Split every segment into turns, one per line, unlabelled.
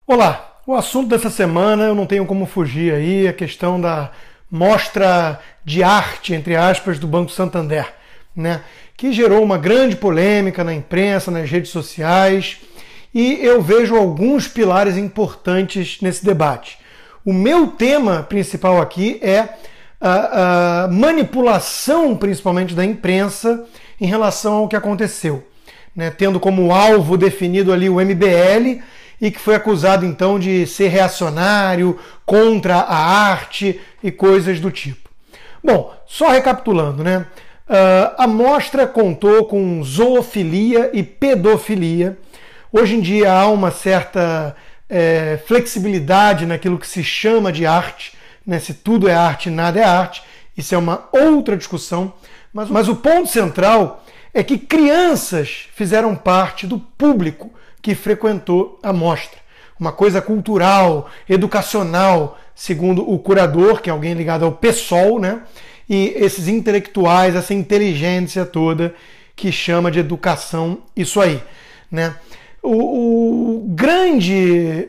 Olá, o assunto dessa semana eu não tenho como fugir aí, a questão da mostra de arte, entre aspas, do Banco Santander, né? Que gerou uma grande polêmica na imprensa, nas redes sociais, e eu vejo alguns pilares importantes nesse debate. O meu tema principal aqui é a manipulação, principalmente da imprensa, em relação ao que aconteceu, né? Tendo como alvo definido ali o MBL, e que foi acusado então de ser reacionário, contra a arte e coisas do tipo. Bom, só recapitulando, né? A mostra contou com zoofilia e pedofilia. Hoje em dia há uma certa flexibilidade naquilo que se chama de arte, né? Se tudo é arte, nada é arte. Isso é uma outra discussão. Mas o ponto central é que crianças fizeram parte do público que frequentou a mostra. Uma coisa cultural, educacional, segundo o curador, que é alguém ligado ao PSOL, né? E esses intelectuais, essa inteligência toda que chama de educação, isso aí, né? O grande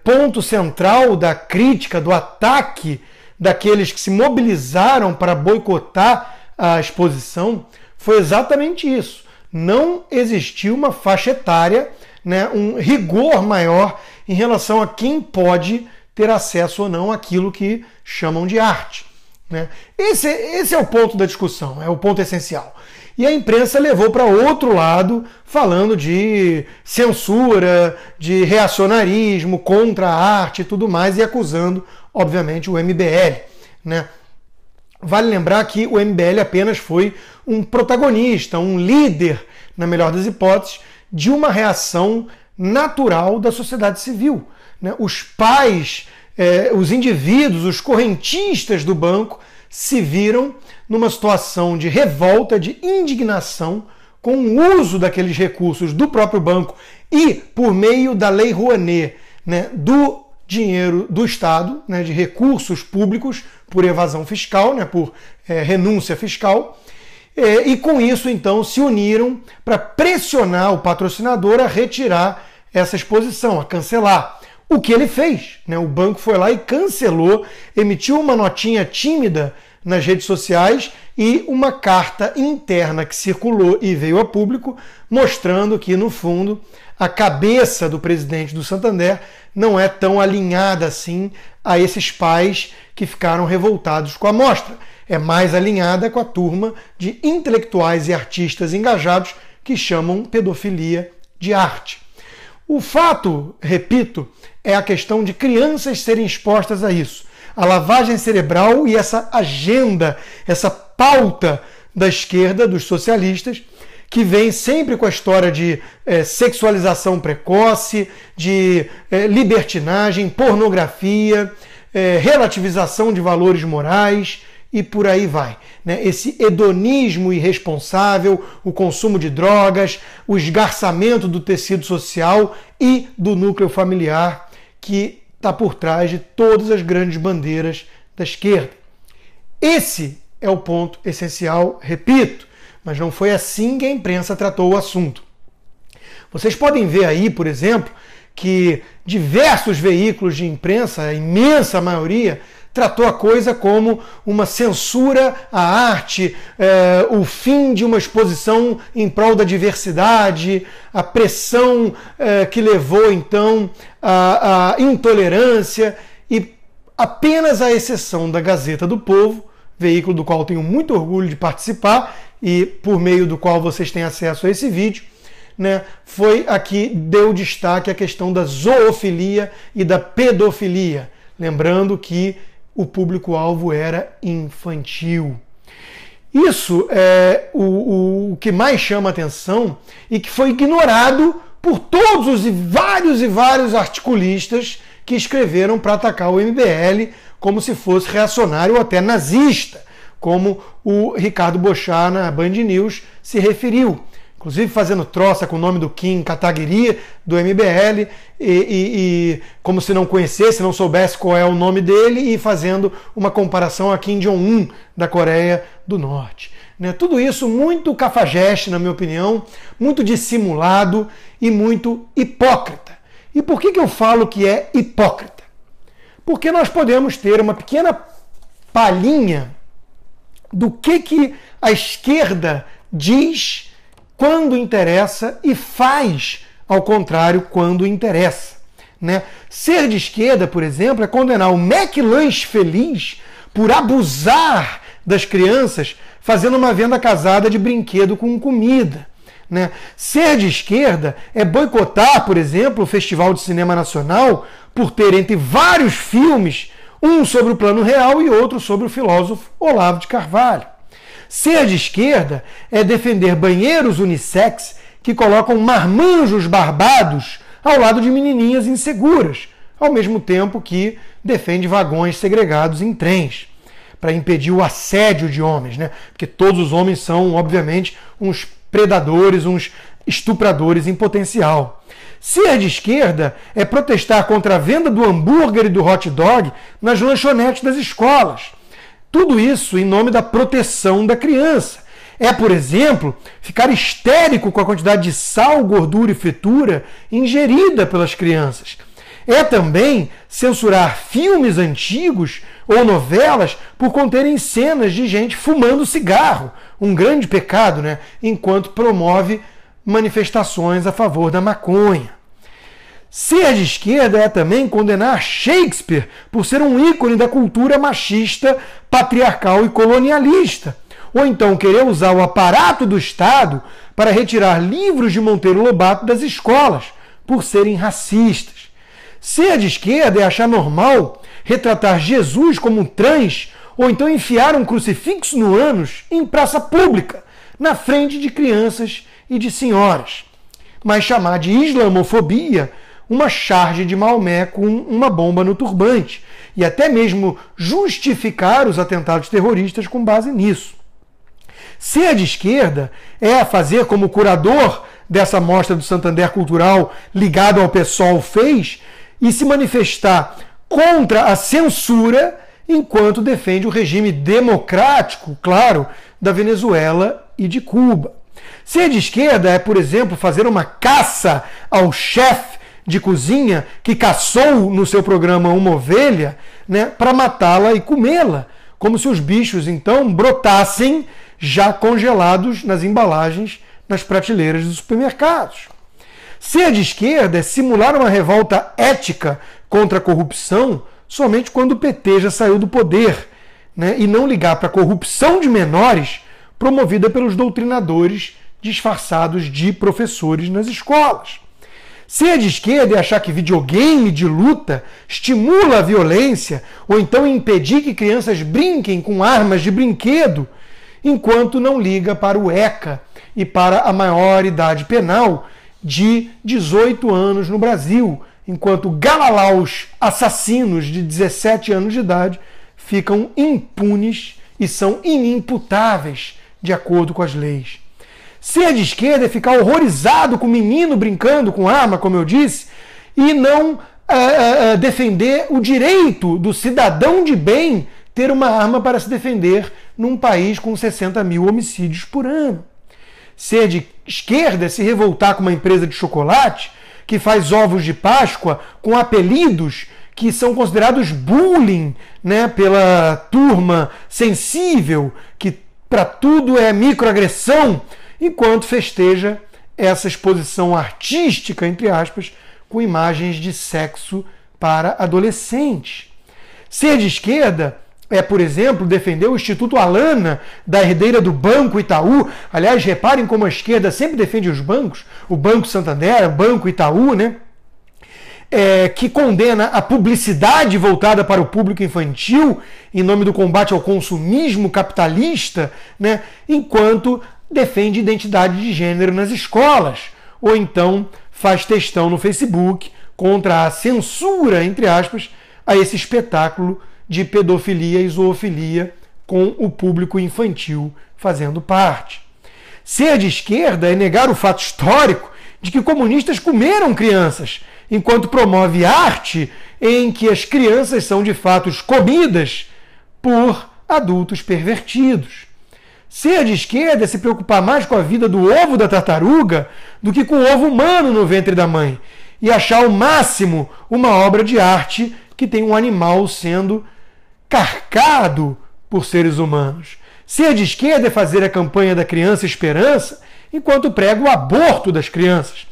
ponto central da crítica, do ataque daqueles que se mobilizaram para boicotar a exposição foi exatamente isso. Não existiu uma faixa etária, né, um rigor maior em relação a quem pode ter acesso ou não àquilo que chamam de arte, né? Esse é o ponto da discussão, é o ponto essencial. E a imprensa levou para outro lado, falando de censura, de reacionarismo contra a arte e tudo mais, e acusando, obviamente, o MBL, né? Vale lembrar que o MBL apenas foi um protagonista, um líder, na melhor das hipóteses, de uma reação natural da sociedade civil, né? Os pais, os indivíduos, os correntistas do banco se viram numa situação de revolta, de indignação com o uso daqueles recursos do próprio banco e por meio da Lei Rouanet, né, do dinheiro do Estado, né, de recursos públicos por evasão fiscal, né, por renúncia fiscal. E com isso, então, se uniram para pressionar o patrocinador a retirar essa exposição, a cancelar. O que ele fez, né? O banco foi lá e cancelou, emitiu uma notinha tímida nas redes sociais e uma carta interna que circulou e veio a público, mostrando que, no fundo, a cabeça do presidente do Santander não é tão alinhada assim a esses pais que ficaram revoltados com a mostra. É mais alinhada com a turma de intelectuais e artistas engajados que chamam pedofilia de arte. O fato, repito, é a questão de crianças serem expostas a isso. A lavagem cerebral e essa agenda, essa pauta da esquerda, dos socialistas, que vem sempre com a história de sexualização precoce, de libertinagem, pornografia, relativização de valores morais, e por aí vai, né? Esse hedonismo irresponsável, o consumo de drogas, o esgarçamento do tecido social e do núcleo familiar que está por trás de todas as grandes bandeiras da esquerda. Esse é o ponto essencial, repito, mas não foi assim que a imprensa tratou o assunto. Vocês podem ver aí, por exemplo, que diversos veículos de imprensa, a imensa maioria, tratou a coisa como uma censura à arte, o fim de uma exposição em prol da diversidade, a pressão que levou então à intolerância, e apenas à exceção da Gazeta do Povo, veículo do qual tenho muito orgulho de participar e por meio do qual vocês têm acesso a esse vídeo, né, foi a que deu destaque à questão da zoofilia e da pedofilia, lembrando que o público-alvo era infantil. Isso é o que mais chama atenção e que foi ignorado por todos os e vários articulistas que escreveram para atacar o MBL como se fosse reacionário ou até nazista, como o Ricardo Boechat na Band News se referiu. Inclusive fazendo troça com o nome do Kim Kataguiri, do MBL, e como se não conhecesse, não soubesse qual é o nome dele, e fazendo uma comparação a Kim Jong-un, da Coreia do Norte. Né? Tudo isso muito cafajeste, na minha opinião, muito dissimulado e muito hipócrita. E por que eu falo que é hipócrita? Porque nós podemos ter uma pequena palhinha do que a esquerda diz quando interessa e faz ao contrário quando interessa. Né? Ser de esquerda, por exemplo, é condenar o McLanche Feliz por abusar das crianças fazendo uma venda casada de brinquedo com comida. Né? Ser de esquerda é boicotar, por exemplo, o Festival de Cinema Nacional por ter entre vários filmes um sobre o Plano Real e outro sobre o filósofo Olavo de Carvalho. Ser de esquerda é defender banheiros unissex que colocam marmanjos barbados ao lado de menininhas inseguras, ao mesmo tempo que defende vagões segregados em trens, para impedir o assédio de homens, né? Porque todos os homens são, obviamente, uns predadores, uns estupradores em potencial. Ser de esquerda é protestar contra a venda do hambúrguer e do hot dog nas lanchonetes das escolas. Tudo isso em nome da proteção da criança. É, por exemplo, ficar histérico com a quantidade de sal, gordura e fritura ingerida pelas crianças. É também censurar filmes antigos ou novelas por conterem cenas de gente fumando cigarro, um grande pecado, né? Enquanto promove manifestações a favor da maconha. Ser de esquerda é também condenar Shakespeare por ser um ícone da cultura machista, patriarcal e colonialista. Ou então querer usar o aparato do Estado para retirar livros de Monteiro Lobato das escolas, por serem racistas. Ser de esquerda é achar normal retratar Jesus como trans, ou então enfiar um crucifixo no ânus em praça pública, na frente de crianças e de senhoras. Mas chamar de islamofobia uma charge de Maomé com uma bomba no turbante, e até mesmo justificar os atentados terroristas com base nisso. Ser de esquerda é fazer como o curador dessa mostra do Santander Cultural ligado ao PSOL fez e se manifestar contra a censura enquanto defende o regime democrático, claro, da Venezuela e de Cuba. Ser de esquerda é, por exemplo, fazer uma caça ao chefe de cozinha que caçou no seu programa uma ovelha, né, para matá-la e comê-la, como se os bichos então brotassem já congelados nas embalagens nas prateleiras dos supermercados. Ser de esquerda é simular uma revolta ética contra a corrupção somente quando o PT já saiu do poder, né, e não ligar para a corrupção de menores promovida pelos doutrinadores disfarçados de professores nas escolas. Ser de esquerda é achar que videogame de luta estimula a violência ou então impedir que crianças brinquem com armas de brinquedo, enquanto não liga para o ECA e para a maior idade penal de 18 anos no Brasil, enquanto galalaus assassinos de 17 anos de idade ficam impunes e são inimputáveis de acordo com as leis. Ser de esquerda é ficar horrorizado com o menino brincando com arma, como eu disse, e não defender o direito do cidadão de bem ter uma arma para se defender num país com 60 mil homicídios por ano. Ser de esquerda é se revoltar com uma empresa de chocolate que faz ovos de Páscoa com apelidos que são considerados bullying, né, pela turma sensível, que para tudo é microagressão, enquanto festeja essa exposição artística, entre aspas, com imagens de sexo para adolescentes. Ser de esquerda é, por exemplo, defender o Instituto Alana, da herdeira do Banco Itaú. Aliás, reparem como a esquerda sempre defende os bancos, o Banco Santander, o Banco Itaú, né? Que condena a publicidade voltada para o público infantil em nome do combate ao consumismo capitalista, né? Enquanto defende identidade de gênero nas escolas, ou então faz textão no Facebook contra a censura, entre aspas, a esse espetáculo de pedofilia e zoofilia com o público infantil fazendo parte. Ser de esquerda é negar o fato histórico de que comunistas comeram crianças, enquanto promove arte em que as crianças são de fato comidas por adultos pervertidos. Ser de esquerda é se preocupar mais com a vida do ovo da tartaruga do que com o ovo humano no ventre da mãe. e achar o máximo uma obra de arte que tem um animal sendo carcado por seres humanos. Ser de esquerda é fazer a campanha da criança esperança, enquanto prega o aborto das crianças.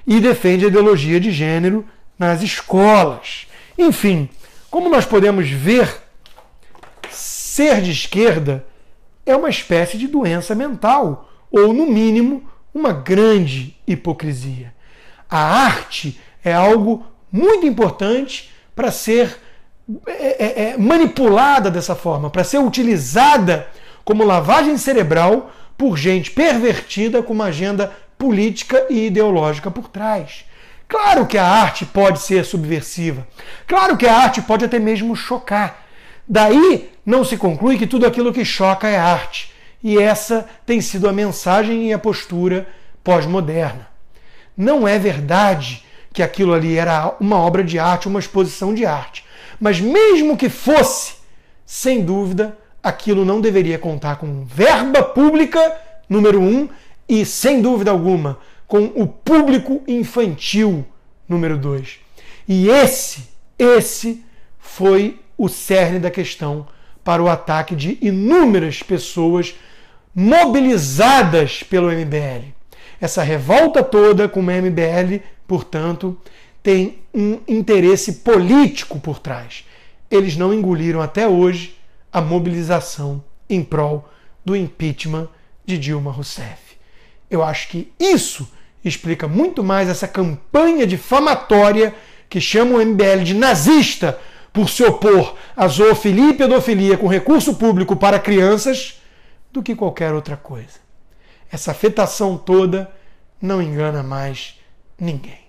E defende a ideologia de gênero nas escolas. Enfim, como nós podemos ver, ser de esquerda é uma espécie de doença mental, ou, no mínimo, uma grande hipocrisia. A arte é algo muito importante para ser manipulada dessa forma, para ser utilizada como lavagem cerebral por gente pervertida com uma agenda política e ideológica por trás. Claro que a arte pode ser subversiva. Claro que a arte pode até mesmo chocar. Daí não se conclui que tudo aquilo que choca é arte. E essa tem sido a mensagem e a postura pós-moderna. Não é verdade que aquilo ali era uma obra de arte, uma exposição de arte. Mas mesmo que fosse, sem dúvida, aquilo não deveria contar com verba pública, número 1, e, sem dúvida alguma, com o público infantil, número 2. E esse foi o cerne da questão para o ataque de inúmeras pessoas mobilizadas pelo MBL. Essa revolta toda com o MBL, portanto, tem um interesse político por trás. Eles não engoliram até hoje a mobilização em prol do impeachment de Dilma Rousseff. Eu acho que isso explica muito mais essa campanha difamatória que chama o MBL de nazista por se opor à zoofilia e pedofilia com recurso público para crianças do que qualquer outra coisa. Essa afetação toda não engana mais ninguém.